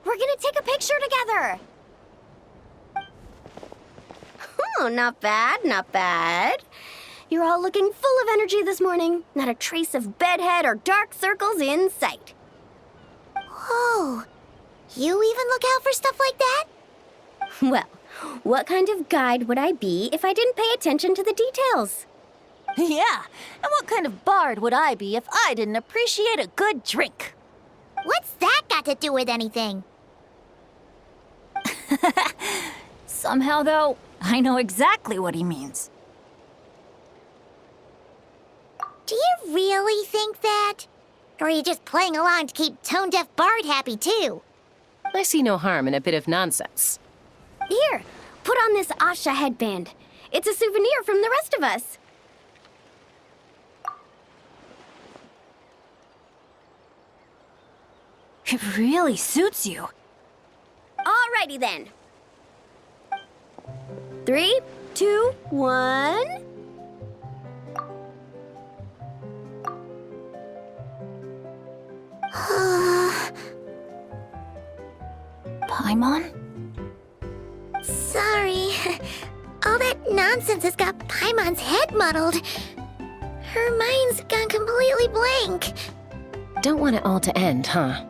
We're gonna take a picture together! Oh, not bad, not bad. You're all looking full of energy this morning. Not a trace of bedhead or dark circles in sight. Whoa. You even look out for stuff like that? Well, what kind of guide would I be if I didn't pay attention to the details? Yeah, and what kind of bard would I be if I didn't appreciate a good drink? What's that got to do with anything? Somehow, though, I know exactly what he means. Do you really think that? Or are you just playing along to keep tone-deaf Bard happy, too? I see no harm in a bit of nonsense. Here, put on this Asha headband. It's a souvenir from the rest of us. It really suits you. Alrighty then. 3, 2, 1. Paimon? Sorry. All that nonsense has got Paimon's head muddled. Her mind's gone completely blank. Don't want it all to end, huh?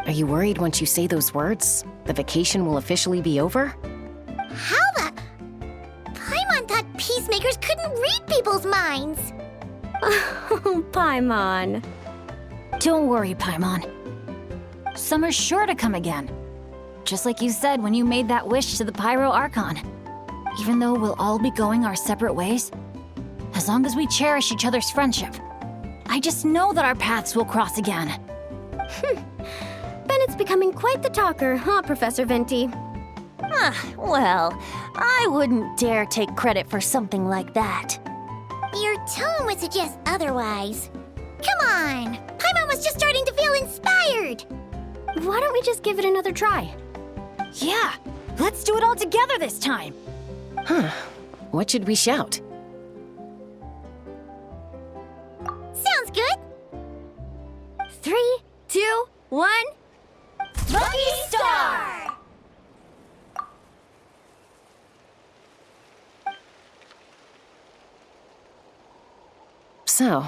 Are you worried once you say those words, the vacation will officially be over? How the... Paimon thought peacemakers couldn't read people's minds. Oh, Paimon. Don't worry, Paimon. Summer's sure to come again. Just like you said when you made that wish to the Pyro Archon. Even though we'll all be going our separate ways, as long as we cherish each other's friendship, I just know that our paths will cross again. Bennett's becoming quite the talker, huh, Professor Venti? Well, I wouldn't dare take credit for something like that. Your tone would suggest otherwise. Come on! Paimon was just starting to feel inspired! Why don't we just give it another try? Yeah, let's do it all together this time. Huh. What should we shout? Sounds good! 3, 2, 1. Lucky Star! So,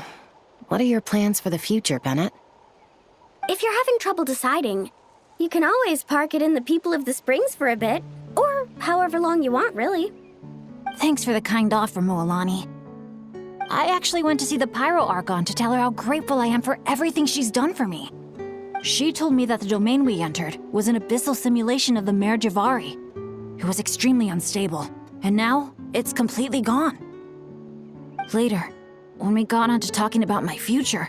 what are your plans for the future, Bennett? If you're having trouble deciding, you can always park it in the People of the Springs for a bit. Or however long you want, really. Thanks for the kind offer, Moalani. I actually went to see the Pyro Archon to tell her how grateful I am for everything she's done for me. She told me that the domain we entered was an abyssal simulation of the Mare Javari. It was extremely unstable, and now it's completely gone. Later, when we got on to talking about my future,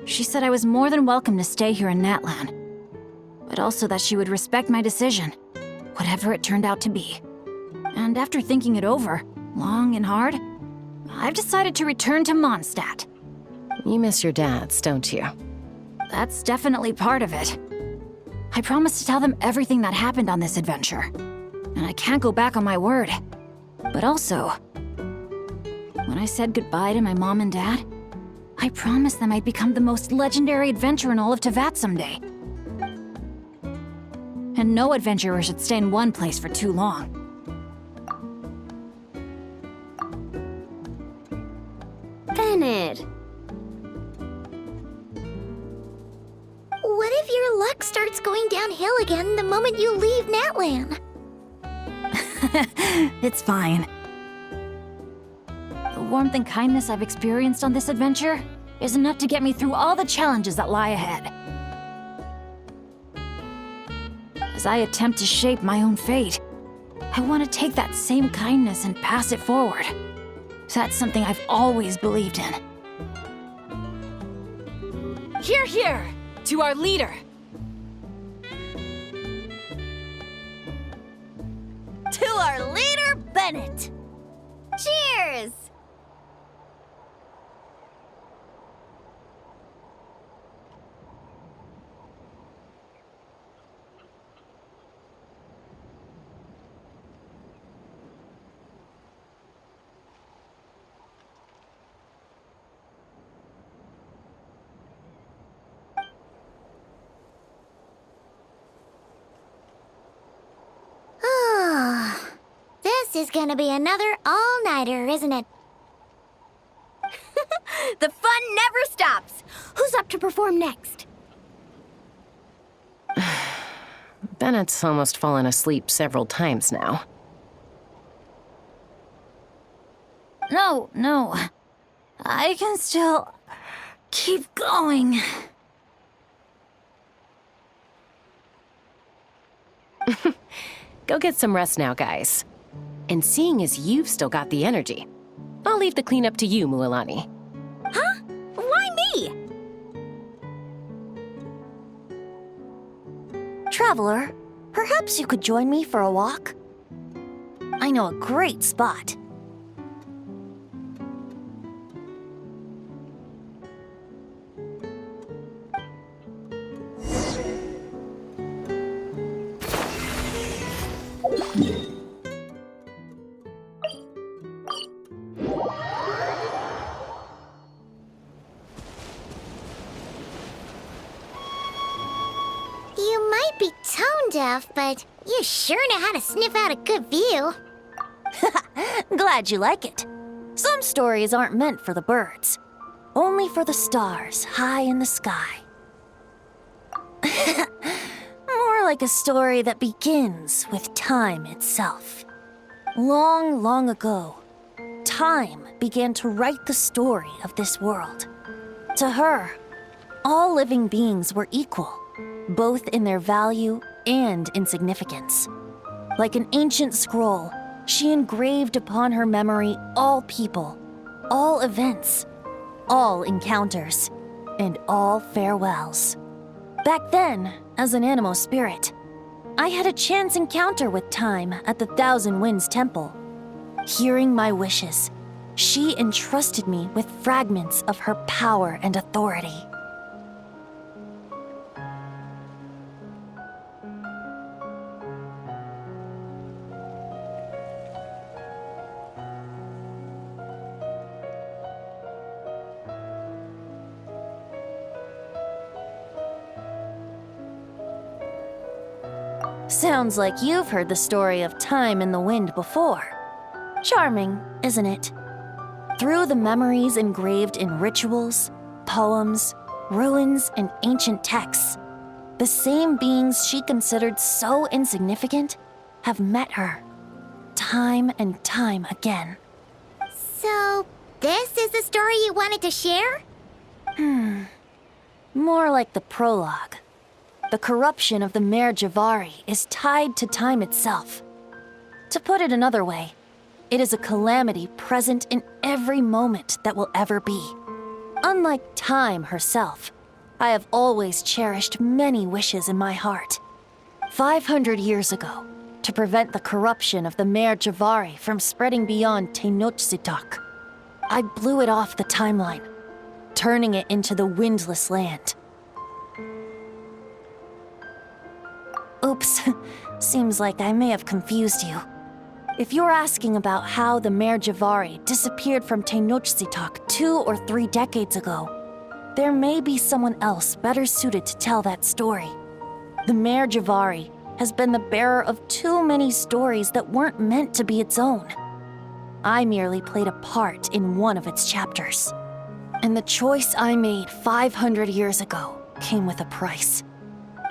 she said I was more than welcome to stay here in Natlan, but also that she would respect my decision, whatever it turned out to be. And after thinking it over, long and hard, I've decided to return to Mondstadt. You miss your dads, don't you? That's definitely part of it. I promised to tell them everything that happened on this adventure, and I can't go back on my word. But also, when I said goodbye to my mom and dad, I promised them I'd become the most legendary adventurer in all of Teyvat someday. And no adventurer should stay in one place for too long. Bennett. What if your luck starts going downhill again the moment you leave Natlan? It's fine. The warmth and kindness I've experienced on this adventure is enough to get me through all the challenges that lie ahead. As I attempt to shape my own fate, I want to take that same kindness and pass it forward. That's something I've always believed in. Hear, hear! To our leader! To our leader, Bennett! Cheers! is gonna be another all-nighter, isn't it? The fun never stops. Who's up to perform next? Bennett's almost fallen asleep several times now. No. I can still keep going. Go get some rest now, guys. And seeing as you've still got the energy, I'll leave the cleanup to you, Mualani. Huh? Why me? Traveler, perhaps you could join me for a walk? I know a great spot. You might be tone deaf, but you sure know how to sniff out a good view. Glad you like it. Some stories aren't meant for the birds, only for the stars high in the sky. More like a story that begins with time itself. Long, long ago, time began to write the story of this world. To her, all living beings were equal, both in their value and in significance. Like an ancient scroll, she engraved upon her memory all people, all events, all encounters, and all farewells. Back then, as an animal spirit, I had a chance encounter with time at the Thousand Winds Temple. Hearing my wishes, she entrusted me with fragments of her power and authority. Sounds like you've heard the story of time and the wind before. Charming, isn't it? Through the memories engraved in rituals, poems, ruins, and ancient texts, the same beings she considered so insignificant have met her, time and time again. So, this is the story you wanted to share? More like the prologue. The corruption of the Mare Javari is tied to time itself. To put it another way, it is a calamity present in every moment that will ever be. Unlike time herself, I have always cherished many wishes in my heart. 500 years ago, to prevent the corruption of the Mare Javari from spreading beyond Tenochtitlán, I blew it off the timeline, turning it into the Windless Land. Oops, seems like I may have confused you. If you're asking about how the Mare Javari disappeared from Tenochtitlán 2 or 3 decades ago, there may be someone else better suited to tell that story. The Mare Javari has been the bearer of too many stories that weren't meant to be its own. I merely played a part in one of its chapters. And the choice I made 500 years ago came with a price.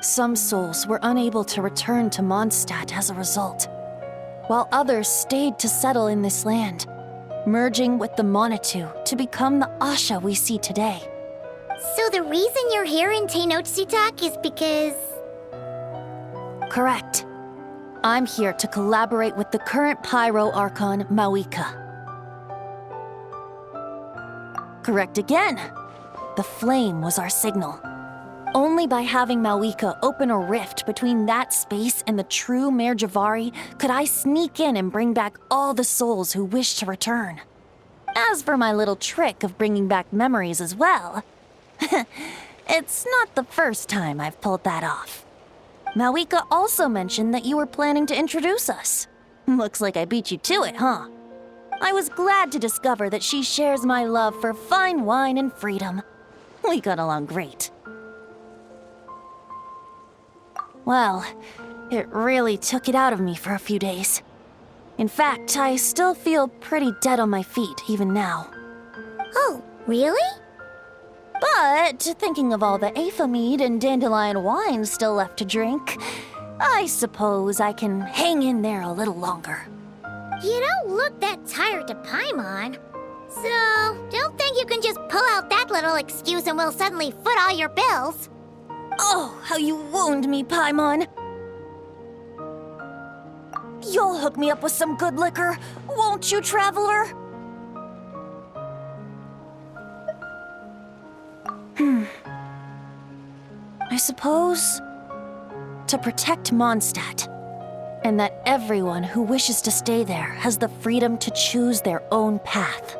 Some souls were unable to return to Mondstadt as a result, while others stayed to settle in this land, merging with the Monitu to become the Asha we see today. So the reason you're here in Tenochtitlán is because... Correct. I'm here to collaborate with the current Pyro Archon, Mawika. Correct again. The flame was our signal. Only by having Mawika open a rift between that space and the true Mare Javari could I sneak in and bring back all the souls who wish to return. As for my little trick of bringing back memories as well, it's not the first time I've pulled that off. Mawika also mentioned that you were planning to introduce us. Looks like I beat you to it, huh? I was glad to discover that she shares my love for fine wine and freedom. We got along great. Well, it really took it out of me for a few days. In fact, I still feel pretty dead on my feet, even now. Oh, really? But thinking of all the Aether mead and dandelion wine still left to drink, I suppose I can hang in there a little longer. You don't look that tired to Paimon. So, don't think you can just pull out that little excuse and we'll suddenly foot all your bills. Oh, how you wound me, Paimon! You'll hook me up with some good liquor, won't you, traveler? I suppose to protect Mondstadt, and that everyone who wishes to stay there has the freedom to choose their own path.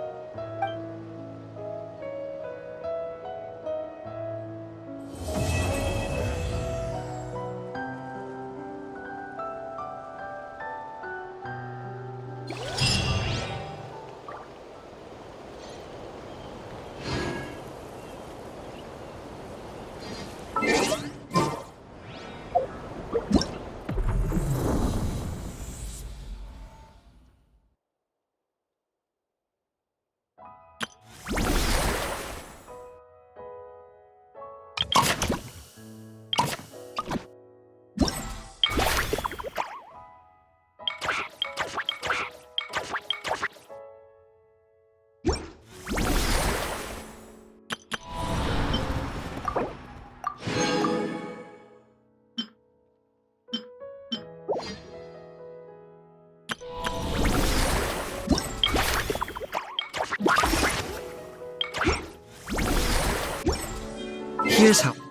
Here's how.